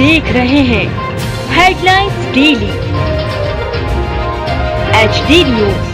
देख रहे हैं हेडलाइंस डेली HD न्यूज।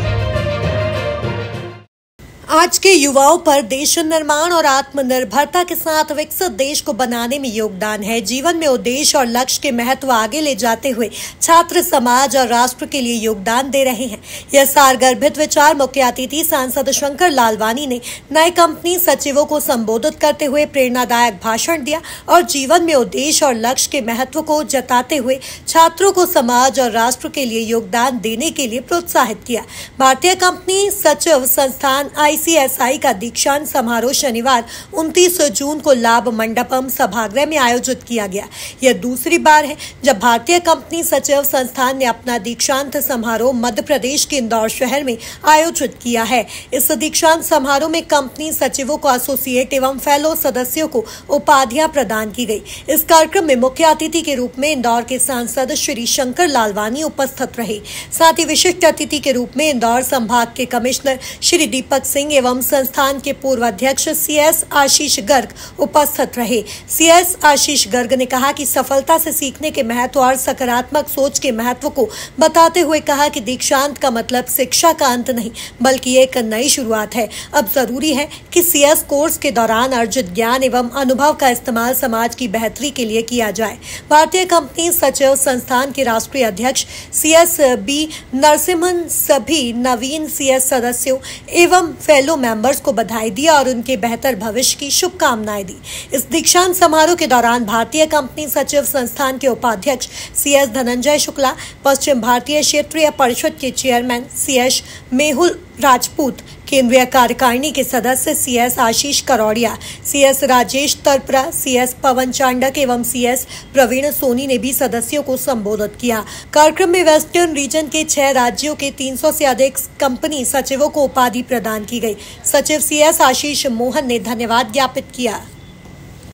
आज के युवाओं पर देश निर्माण और आत्मनिर्भरता के साथ विकसित देश को बनाने में योगदान है। जीवन में उद्देश्य और लक्ष्य के महत्व आगे ले जाते हुए छात्र समाज और राष्ट्र के लिए योगदान दे रहे हैं। यह सारगर्भित विचार मुख्य अतिथि सांसद शंकर लालवानी ने नए कंपनी सचिवों को संबोधित करते हुए प्रेरणादायक भाषण दिया और जीवन में उद्देश्य और लक्ष्य के महत्व को जताते हुए छात्रों को समाज और राष्ट्र के लिए योगदान देने के लिए प्रोत्साहित किया। भारतीय कंपनी सचिव संस्थान ICSI का दीक्षांत समारोह शनिवार 29 जून को लाभ मंडपम सभागृह में आयोजित किया गया। यह दूसरी बार है जब भारतीय कंपनी सचिव संस्थान ने अपना दीक्षांत समारोह मध्य प्रदेश के इंदौर शहर में आयोजित किया है। इस दीक्षांत समारोह में कंपनी सचिवों को एसोसिएट एवं फेलो सदस्यों को उपाधियां प्रदान की गई। इस कार्यक्रम में मुख्य अतिथि के रूप में इंदौर के सांसद श्री शंकर लालवानी उपस्थित रहे। साथ ही विशिष्ट अतिथि के रूप में इंदौर संभाग के कमिश्नर श्री दीपक सिंह एवं संस्थान के पूर्व अध्यक्ष CS आशीष गर्ग उपस्थित रहे। CS आशीष गर्ग ने कहा कि सफलता से सीखने के महत्व और सकारात्मक सोच के महत्व को बताते हुए कहा कि दीक्षांत का मतलब शिक्षा का अंत नहीं बल्कि एक नई शुरुआत है। अब जरूरी है कि CS कोर्स के दौरान अर्जित ज्ञान एवं अनुभव का इस्तेमाल समाज की बेहतरी के लिए किया जाए। भारतीय कंपनी सचिव संस्थान के राष्ट्रीय अध्यक्ष CS B नरसिम्हन सभी नवीन CS सदस्यों एवं फेलो मेंबर्स को बधाई दी और उनके बेहतर भविष्य की शुभकामनाएं दी। इस दीक्षांत समारोह के दौरान भारतीय कंपनी सचिव संस्थान के उपाध्यक्ष CS धनंजय शुक्ला, पश्चिम भारतीय क्षेत्रीय परिषद के चेयरमैन CS मेहुल राजपूत, केंद्रीय कार्यकारिणी के सदस्य CS आशीष करौड़िया, CS राजेश तरपरा, CS पवन चांडक एवं CS प्रवीण सोनी ने भी सदस्यों को संबोधित किया। कार्यक्रम में वेस्टर्न रीजन के 6 राज्यों के 300 से अधिक कंपनी सचिवों को उपाधि प्रदान की गई। सचिव CS आशीष मोहन ने धन्यवाद ज्ञापित किया।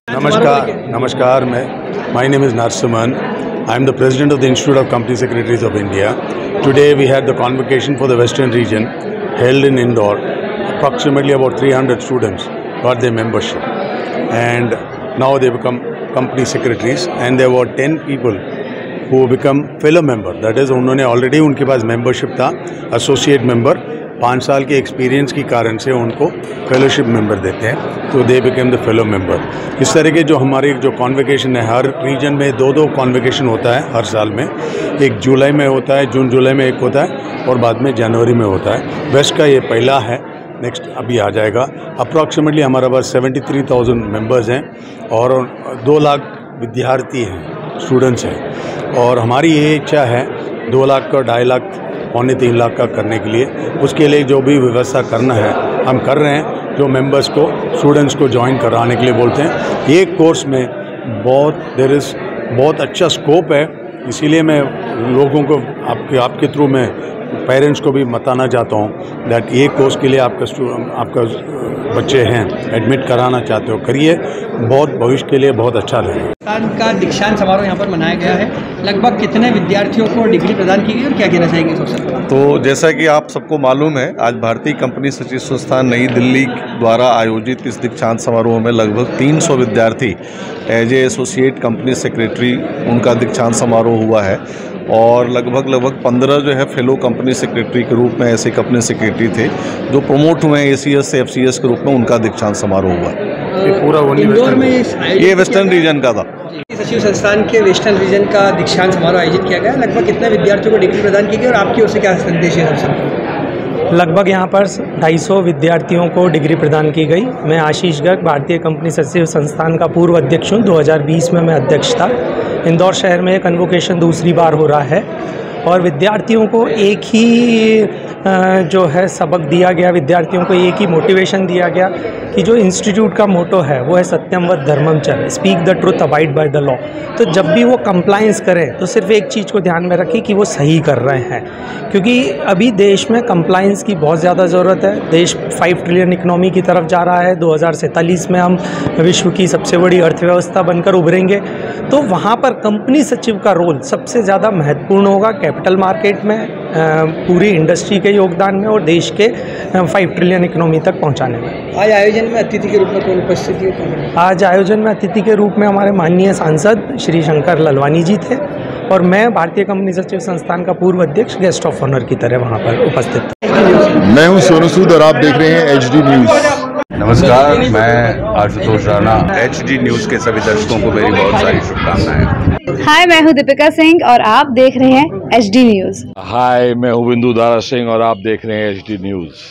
नमस्कार, my name is Narasimhan. I am the president of the Institute of Company Secretaries of India. Today we had the convocation for the Western region held in Indore. Approximately about 300 students got their membership and now they become company secretaries, and there were 10 people who become fellow member. That is, उन्होंने already उनके पास membership था, associate member 5 साल के experience की कारण से उनको fellowship member देते हैं, तो they became the fellow member. इस तरह के जो हमारी जो कॉन्वोकेशन है, हर रीजन में 2-2 कॉन्वोकेशन होता है हर साल में। एक जुलाई में होता है, जून जुलाई में एक होता है और बाद में जनवरी में होता है। वेस्ट का ये पहला है, नेक्स्ट अभी आ जाएगा। अप्रॉक्सीमेटली हमारे पास 73,000 मेंबर्स हैं और 2 लाख विद्यार्थी हैं, स्टूडेंट्स हैं, और हमारी ये इच्छा है 2 लाख का 2.5 लाख 3 लाख का करने के लिए। उसके लिए जो भी व्यवस्था करना है हम कर रहे हैं। जो मेंबर्स को, स्टूडेंट्स को ज्वाइन कराने के लिए बोलते हैं। ये कोर्स में बहुत अच्छा स्कोप है, इसीलिए मैं लोगों को आपके थ्रू में पेरेंट्स को भी बताना चाहता हूँ दैट ये कोर्स के लिए आपका बच्चे हैं एडमिट कराना चाहते हो, करिए, बहुत भविष्य के लिए बहुत अच्छा रहेगा। संस्थान का दीक्षांत समारोह यहाँ पर मनाया गया है। लगभग कितने विद्यार्थियों को डिग्री प्रदान की गई और क्या कहना चाहेंगे इस अवसर पर? तो जैसा कि आप सबको मालूम है, आज भारतीय कंपनी सचिव संस्थान नई दिल्ली द्वारा आयोजित इस दीक्षांत समारोह में लगभग 300 विद्यार्थी as a associate company secretary उनका दीक्षांत समारोह हुआ है और लगभग 15 जो है फेलो कंपनी सेक्रेटरी के रूप में ऐसे कंपनी सेक्रेटरी थे जो प्रमोट हुए हैं ACS से FCS के रूप में, उनका दीक्षांत समारोह हुआ। ये पूरा इंदौर में ये वेस्टर्न रीजन का था। सचिव संस्थान के वेस्टर्न रीजन का दीक्षांत समारोह आयोजित किया गया। लगभग कितने विद्यार्थियों को डिग्री प्रदान की गई और आपकी ओर से क्या संदेश है अवसर पर? लगभग यहाँ पर 250 विद्यार्थियों को डिग्री प्रदान की गई। मैं आशीष गर्ग, भारतीय कंपनी सचिव संस्थान का पूर्व अध्यक्ष हूँ। 2020 में मैं अध्यक्ष था। इंदौर शहर में कन्वोकेशन दूसरी बार हो रहा है और विद्यार्थियों को एक ही जो है सबक दिया गया, विद्यार्थियों को एक ही मोटिवेशन दिया गया कि जो इंस्टीट्यूट का मोटो है वो है सत्यम वद धर्मम चर, speak the truth, abide by the law. तो जब भी वो कंप्लायंस करें तो सिर्फ एक चीज़ को ध्यान में रखें कि वो सही कर रहे हैं, क्योंकि अभी देश में कंप्लायंस की बहुत ज़्यादा ज़रूरत है। देश 5 ट्रिलियन इकनॉमी की तरफ जा रहा है। 2047 में हम विश्व की सबसे बड़ी अर्थव्यवस्था बनकर उभरेंगे। तो वहाँ पर कंपनी सचिव का रोल सबसे ज़्यादा महत्वपूर्ण होगा। कैपिटल मार्केट में, पूरी इंडस्ट्री के योगदान में और देश के 5 ट्रिलियन इकोनॉमी तक पहुंचाने में। आज आयोजन में अतिथि के रूप में कौन उपस्थित है? आज आयोजन में अतिथि के रूप में हमारे माननीय सांसद श्री शंकर ललवानी जी थे और मैं भारतीय कंपनी सचिव संस्थान का पूर्व अध्यक्ष गेस्ट ऑफ ऑनर की तरह वहाँ पर उपस्थित था। मैं हूँ सोनू सूद और आप देख रहे हैं HD न्यूज़। नमस्कार, मैं आशुतोष राणा। HD न्यूज़ के सभी दर्शकों को मेरी बहुत सारी शुभकामनाएं। हाय, मैं हूँ दीपिका सिंह और आप देख रहे हैं HD न्यूज़। हाय, मैं हूँ बिंदु दारा सिंह और आप देख रहे हैं HD न्यूज़।